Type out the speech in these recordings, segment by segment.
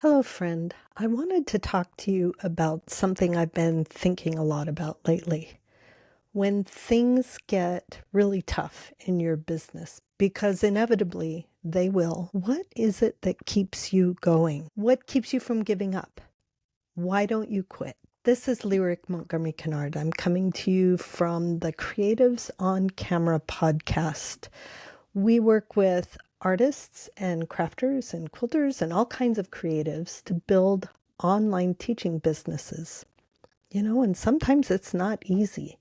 Hello, friend. I wanted to talk to you about something I've been thinking a lot about lately. When things get really tough in your business, because inevitably they will, what is it that keeps you going? What keeps you from giving up? Why don't you quit? This is Lyric Montgomery Kinard. I'm coming to you from the Creatives on Camera podcast. We work with artists and crafters and quilters and all kinds of creatives to build online teaching businesses. And sometimes it's not easy.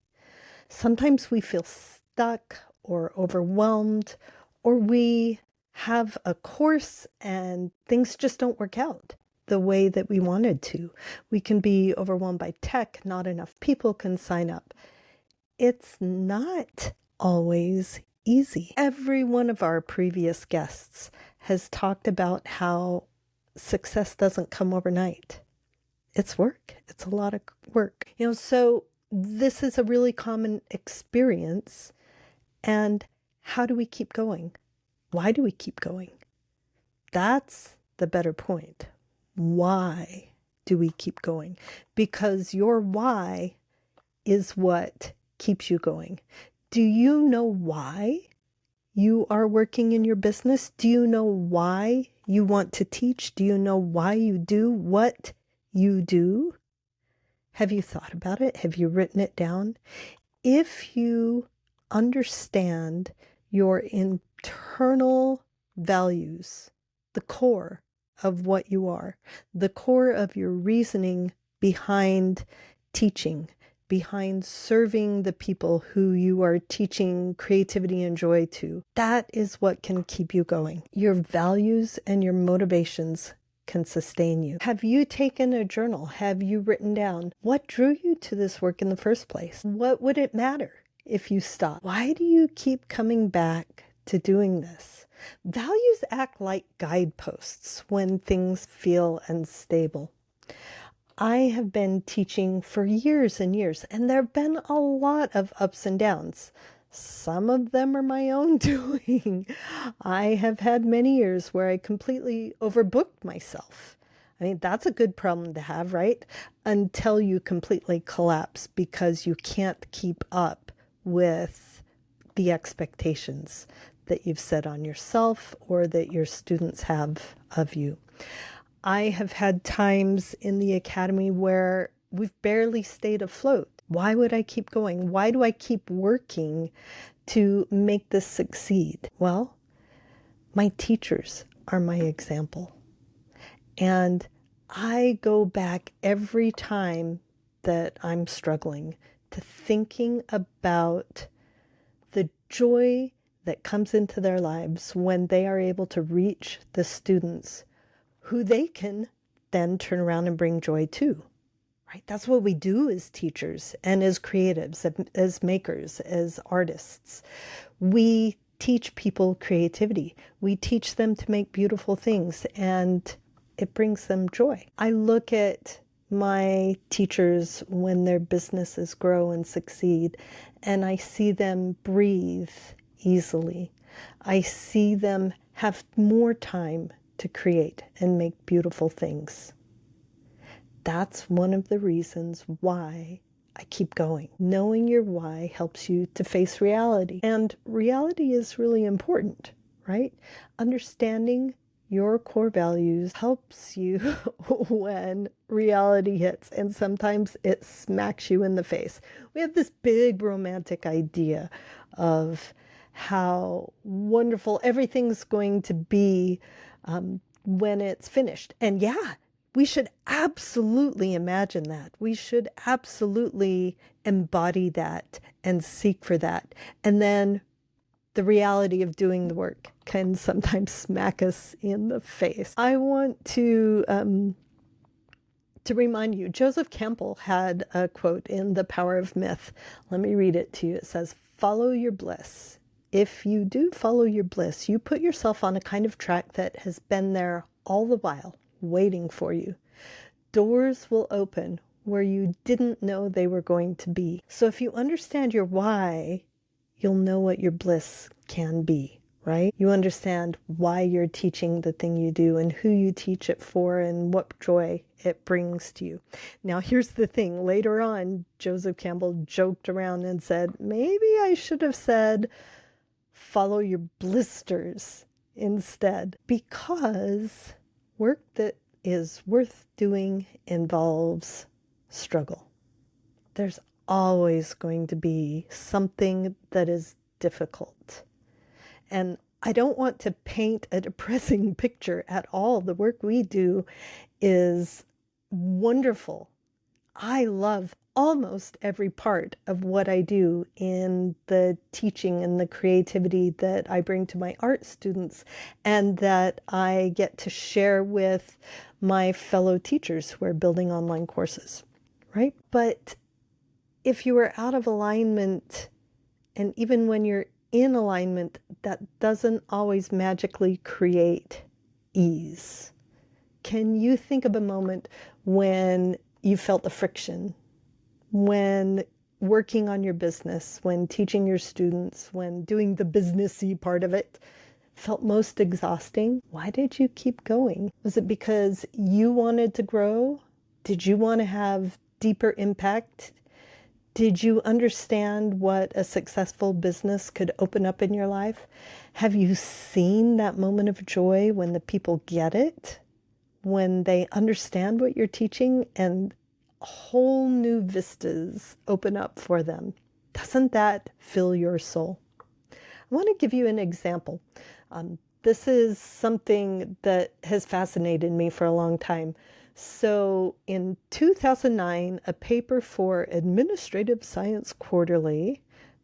Sometimes we feel stuck or overwhelmed, or we have a course and things just don't work out the way that we wanted to. We can be overwhelmed by tech, not enough people can sign up. It's not always easy. Every one of our previous guests has talked about how success doesn't come overnight. It's work. It's a lot of work. So this is a really common experience. And how do we keep going? Why do we keep going? That's the better point. Why do we keep going? Because your why is what keeps you going. Do you know why you are working in your business? Do you know why you want to teach? Do you know why you do what you do? Have you thought about it? Have you written it down? If you understand your internal values, the core of what you are, the core of your reasoning behind teaching, behind serving the people who you are teaching creativity and joy to, that is what can keep you going. Your values and your motivations can sustain you. Have you taken a journal? Have you written down what drew you to this work in the first place? What would it matter if you stop? Why do you keep coming back to doing this? Values act like guideposts when things feel unstable. I have been teaching for years and years, and there have been a lot of ups and downs. Some of them are my own doing. I have had many years where I completely overbooked myself. I mean, that's a good problem to have, right? Until you completely collapse because you can't keep up with the expectations that you've set on yourself or that your students have of you. I have had times in the academy where we've barely stayed afloat. Why would I keep going? Why do I keep working to make this succeed? Well, my teachers are my example. And I go back every time that I'm struggling to thinking about the joy that comes into their lives when they are able to reach the students who they can then turn around and bring joy to, right? That's what we do as teachers and as creatives, as makers, as artists. We teach people creativity. We teach them to make beautiful things, and it brings them joy. I look at my teachers when their businesses grow and succeed, and I see them breathe easily. I see them have more time to create and make beautiful things. That's one of the reasons why I keep going. Knowing your why helps you to face reality. And reality is really important, right? Understanding your core values helps you when reality hits, and sometimes it smacks you in the face. We have this big romantic idea of how wonderful everything's going to be when it's finished. And yeah, we should absolutely imagine that. We should absolutely embody that and seek for that. And then the reality of doing the work can sometimes smack us in the face. I want to remind you, Joseph Campbell had a quote in The Power of Myth. Let me read it to you. It says, "Follow your bliss. If you do follow your bliss, you put yourself on a kind of track that has been there all the while, waiting for you. Doors will open where you didn't know they were going to be." So if you understand your why, you'll know what your bliss can be, right? You understand why you're teaching the thing you do and who you teach it for and what joy it brings to you. Now, here's the thing. Later on, Joseph Campbell joked around and said, maybe I should have said, follow your blisters instead, because work that is worth doing involves struggle. There's always going to be something that is difficult. And I don't want to paint a depressing picture at all. The work we do is wonderful. I love almost every part of what I do in the teaching and the creativity that I bring to my art students and that I get to share with my fellow teachers who are building online courses, right? But if you are out of alignment, and even when you're in alignment, that doesn't always magically create ease. Can you think of a moment when you felt the friction, when working on your business, when teaching your students, when doing the businessy part of it felt most exhausting? Why did you keep going? Was it because you wanted to grow? Did you want to have deeper impact? Did you understand what a successful business could open up in your life? Have you seen that moment of joy when the people get it? When they understand what you're teaching and whole new vistas open up for them? Doesn't that fill your soul? I want to give you an example. This is something that has fascinated me for a long time. So in 2009, a paper for Administrative Science Quarterly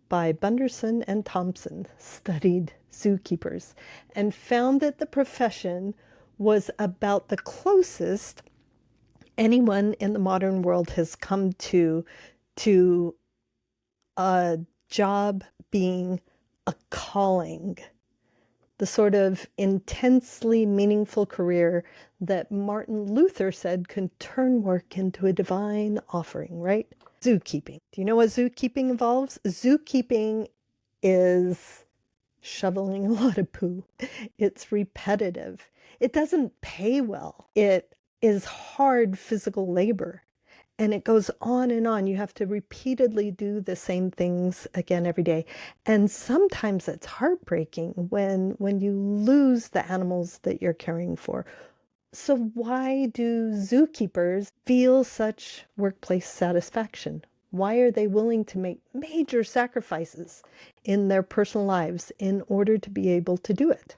by Bunderson and Thompson studied zookeepers and found that the profession was about the closest anyone in the modern world has come to a job being a calling, the sort of intensely meaningful career that Martin Luther said can turn work into a divine offering, right? Zookeeping. Do you know what zookeeping involves? Zookeeping is shoveling a lot of poo. It's repetitive. It doesn't pay well. It is hard physical labor. And it goes on and on. You have to repeatedly do the same things again every day. And sometimes it's heartbreaking when you lose the animals that you're caring for. So why do zookeepers feel such workplace satisfaction? Why are they willing to make major sacrifices in their personal lives in order to be able to do it?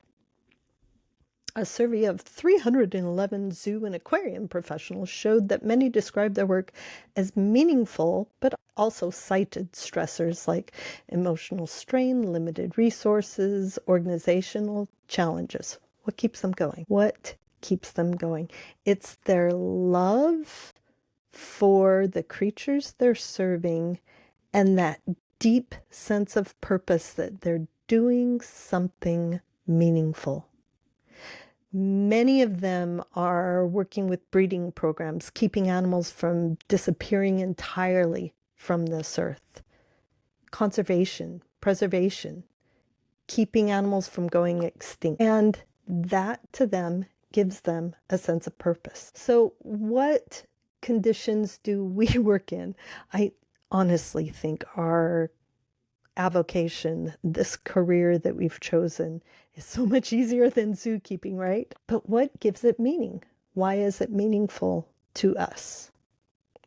A survey of 311 zoo and aquarium professionals showed that many described their work as meaningful, but also cited stressors like emotional strain, limited resources, organizational challenges. What keeps them going? What keeps them going? It's their love for the creatures they're serving and that deep sense of purpose that they're doing something meaningful. Many of them are working with breeding programs, keeping animals from disappearing entirely from this earth. Conservation, preservation, keeping animals from going extinct. And that to them gives them a sense of purpose. So what conditions do we work in? I honestly think our avocation, this career that we've chosen, is so much easier than zookeeping, right? But what gives it meaning? Why is it meaningful to us,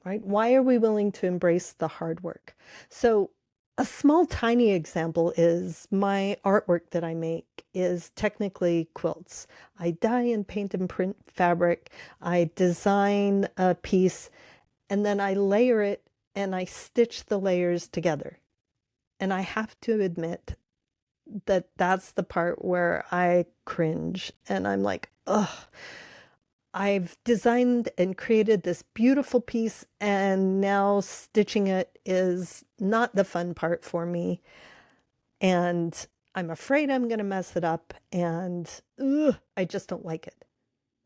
right? Why are we willing to embrace the hard work? So a small, tiny example is my artwork that I make is technically quilts. I dye and paint and print fabric. I design a piece, and then I layer it and I stitch the layers together. And I have to admit that that's the part where I cringe and I'm like, ugh, I've designed and created this beautiful piece and now stitching it is not the fun part for me. And I'm afraid I'm going to mess it up and I just don't like it.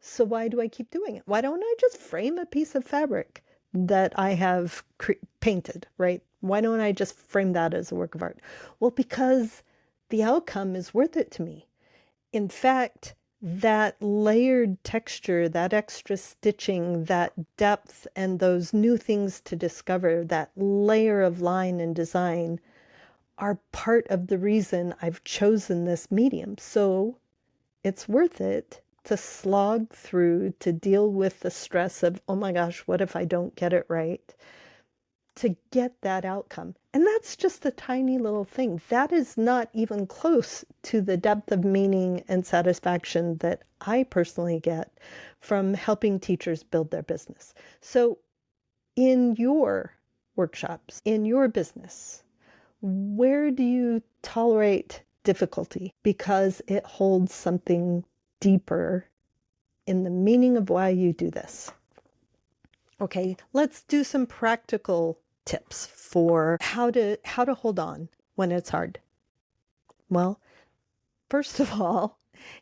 So why do I keep doing it? Why don't I just frame a piece of fabric that I have painted, right? Why don't I just frame that as a work of art? Well, because the outcome is worth it to me. In fact, that layered texture, that extra stitching, that depth, and those new things to discover, that layer of line and design are part of the reason I've chosen this medium. So it's worth it to slog through, to deal with the stress of, oh my gosh, what if I don't get it right? To get that outcome. And that's just a tiny little thing. That is not even close to the depth of meaning and satisfaction that I personally get from helping teachers build their business. So in your workshops, in your business, where do you tolerate difficulty because it holds something deeper in the meaning of why you do this? Okay, let's do some practical tips for how to hold on when it's hard. Well, first of all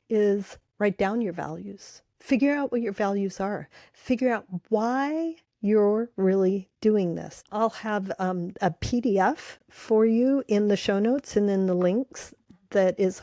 is write down your values. Figure out what your values are. Figure out why you're really doing this. I'll have a PDF for you in the show notes and in the links that is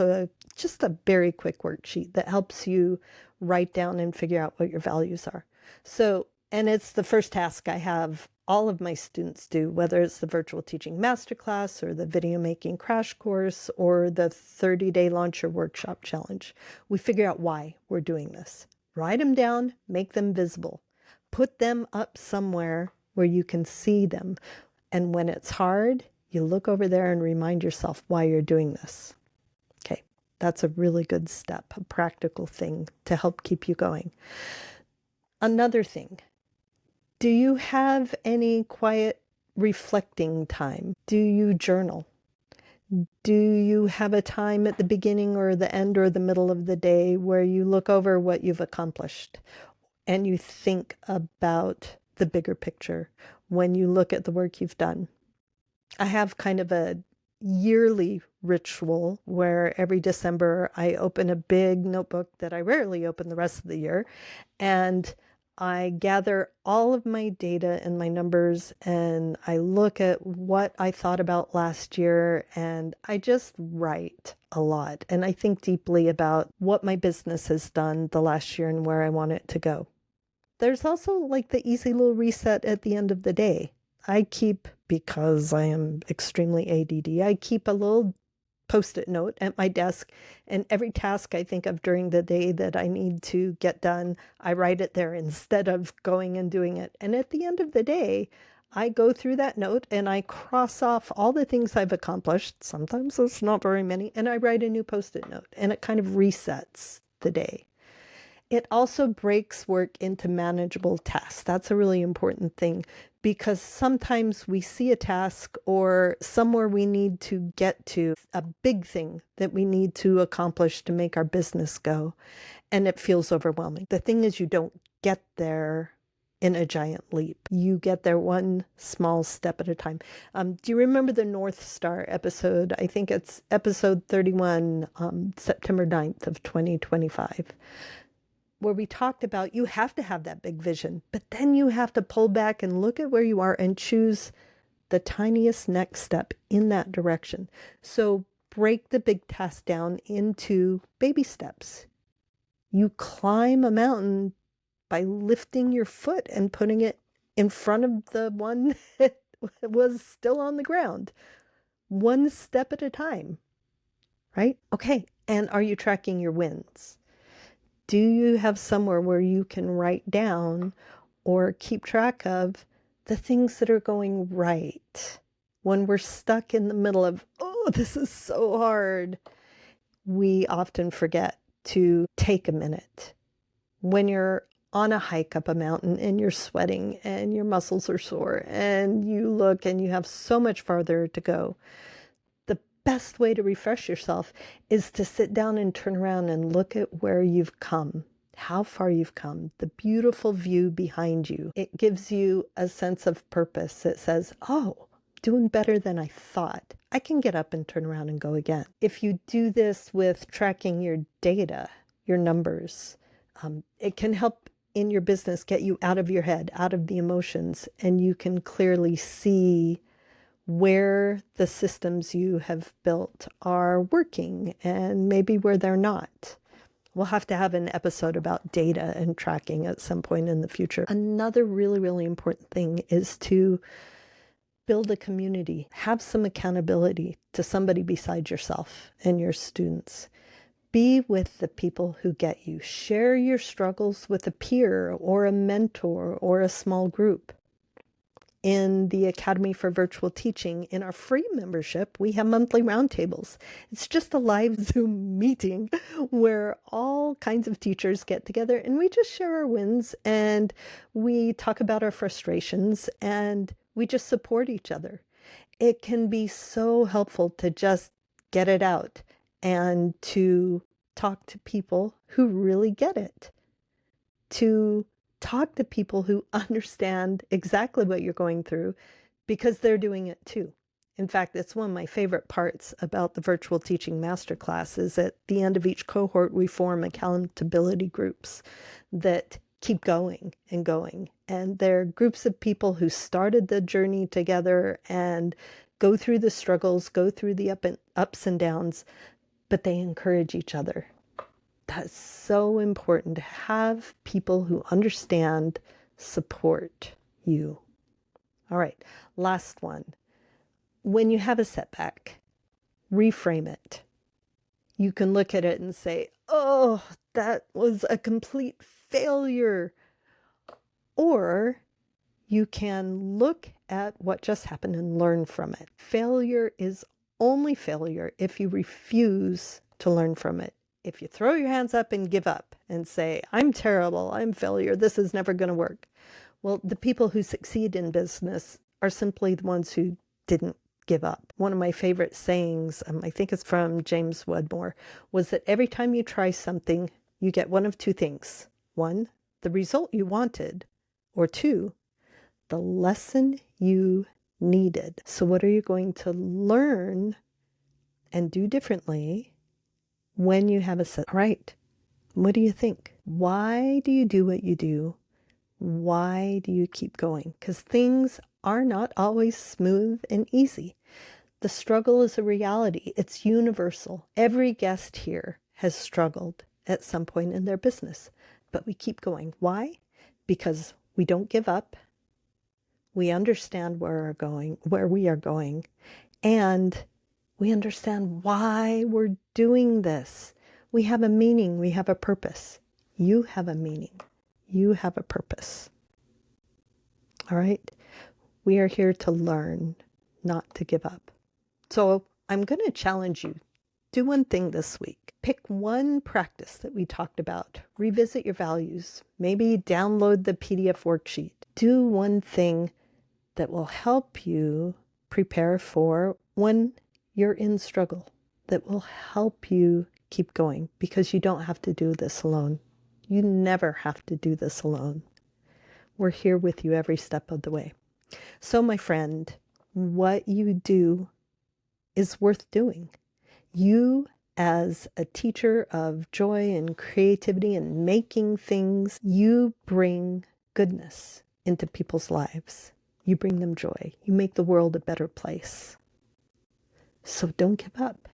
just a very quick worksheet that helps you write down and figure out what your values are. So, and it's the first task I have all of my students do, whether it's the virtual teaching masterclass or the video making crash course or the 30-day launcher workshop challenge. We figure out why we're doing this. Write them down, make them visible. Put them up somewhere where you can see them. And when it's hard, you look over there and remind yourself why you're doing this. Okay, that's a really good step, a practical thing to help keep you going. Another thing, do you have any quiet reflecting time? Do you journal? Do you have a time at the beginning or the end or the middle of the day where you look over what you've accomplished and you think about the bigger picture when you look at the work you've done? I have kind of a yearly ritual where every December I open a big notebook that I rarely open the rest of the year, and I gather all of my data and my numbers and I look at what I thought about last year, and I just write a lot and I think deeply about what my business has done the last year and where I want it to go. There's also like the easy little reset at the end of the day. I keep, because I am extremely ADD, I keep a little Post-it note at my desk, and every task I think of during the day that I need to get done, I write it there instead of going and doing it. And at the end of the day, I go through that note and I cross off all the things I've accomplished. Sometimes it's not very many, and I write a new Post-it note, and it kind of resets the day. It also breaks work into manageable tasks. That's a really important thing, because sometimes we see a task or somewhere we need to get to, a big thing that we need to accomplish to make our business go, and it feels overwhelming. The thing is, you don't get there in a giant leap. You get there one small step at a time. Do you remember the North Star episode? I think it's episode 31, September 9th of 2025. Where we talked about you have to have that big vision, but then you have to pull back and look at where you are and choose the tiniest next step in that direction. So break the big task down into baby steps. You climb a mountain by lifting your foot and putting it in front of the one that was still on the ground, one step at a time, right? Okay, and are you tracking your wins? Do you have somewhere where you can write down or keep track of the things that are going right? When we're stuck in the middle of, oh, this is so hard, we often forget to take a minute. When you're on a hike up a mountain and you're sweating and your muscles are sore and you look and you have so much farther to go, best way to refresh yourself is to sit down and turn around and look at where you've come, how far you've come, the beautiful view behind you. It gives you a sense of purpose. It says, oh, doing better than I thought. I can get up and turn around and go again. If you do this with tracking your data, your numbers, it can help in your business get you out of your head, out of the emotions, and you can clearly see where the systems you have built are working and maybe where they're not. We'll have to have an episode about data and tracking at some point in the future. Another really, really important thing is to build a community. Have some accountability to somebody besides yourself and your students. Be with the people who get you. Share your struggles with a peer or a mentor or a small group. In the Academy for Virtual Teaching, in our free membership, we have monthly roundtables. It's just a live Zoom meeting where all kinds of teachers get together and we just share our wins and we talk about our frustrations and we just support each other. It can be so helpful to just get it out and to talk to people who really get it, to talk to people who understand exactly what you're going through because they're doing it too. In fact, it's one of my favorite parts about the virtual teaching masterclass is at the end of each cohort, we form accountability groups that keep going and going. And they're groups of people who started the journey together and go through the struggles, go through the ups and downs, but they encourage each other. That's so important to have people who understand, support you. All right, last one. When you have a setback, reframe it. You can look at it and say, oh, that was a complete failure. Or you can look at what just happened and learn from it. Failure is only failure if you refuse to learn from it. If you throw your hands up and give up and say, I'm terrible, I'm failure, this is never going to work. Well, the people who succeed in business are simply the ones who didn't give up. One of my favorite sayings, I think it's from James Wedmore, was that every time you try something, you get one of two things. One, the result you wanted, or two, the lesson you needed. So what are you going to learn and do differently when you have a set? All right. What do you think? Why do you do what you do? Why do you keep going? Because things are not always smooth and easy. The struggle is a reality. It's universal. Every guest here has struggled at some point in their business, but we keep going. Why? Because we don't give up. We understand where we are going, and we understand why we're doing this. We have a meaning. We have a purpose. You have a meaning. You have a purpose. All right? We are here to learn, not to give up. So I'm going to challenge you. Do one thing this week. Pick one practice that we talked about. Revisit your values. Maybe download the PDF worksheet. Do one thing that will help you prepare for when you're in struggle, that will help you keep going, because you don't have to do this alone. You never have to do this alone. We're here with you every step of the way. So, my friend, what you do is worth doing. You, as a teacher of joy and creativity and making things, you bring goodness into people's lives. You bring them joy. You make the world a better place. So don't give up.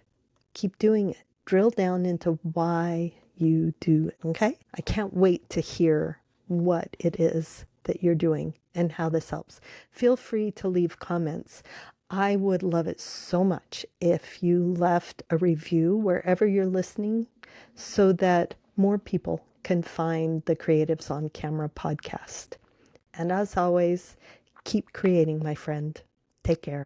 Keep doing it. Drill down into why you do it, okay? I can't wait to hear what it is that you're doing and how this helps. Feel free to leave comments. I would love it so much if you left a review wherever you're listening so that more people can find the Creatives on Camera podcast. And as always, keep creating, my friend. Take care.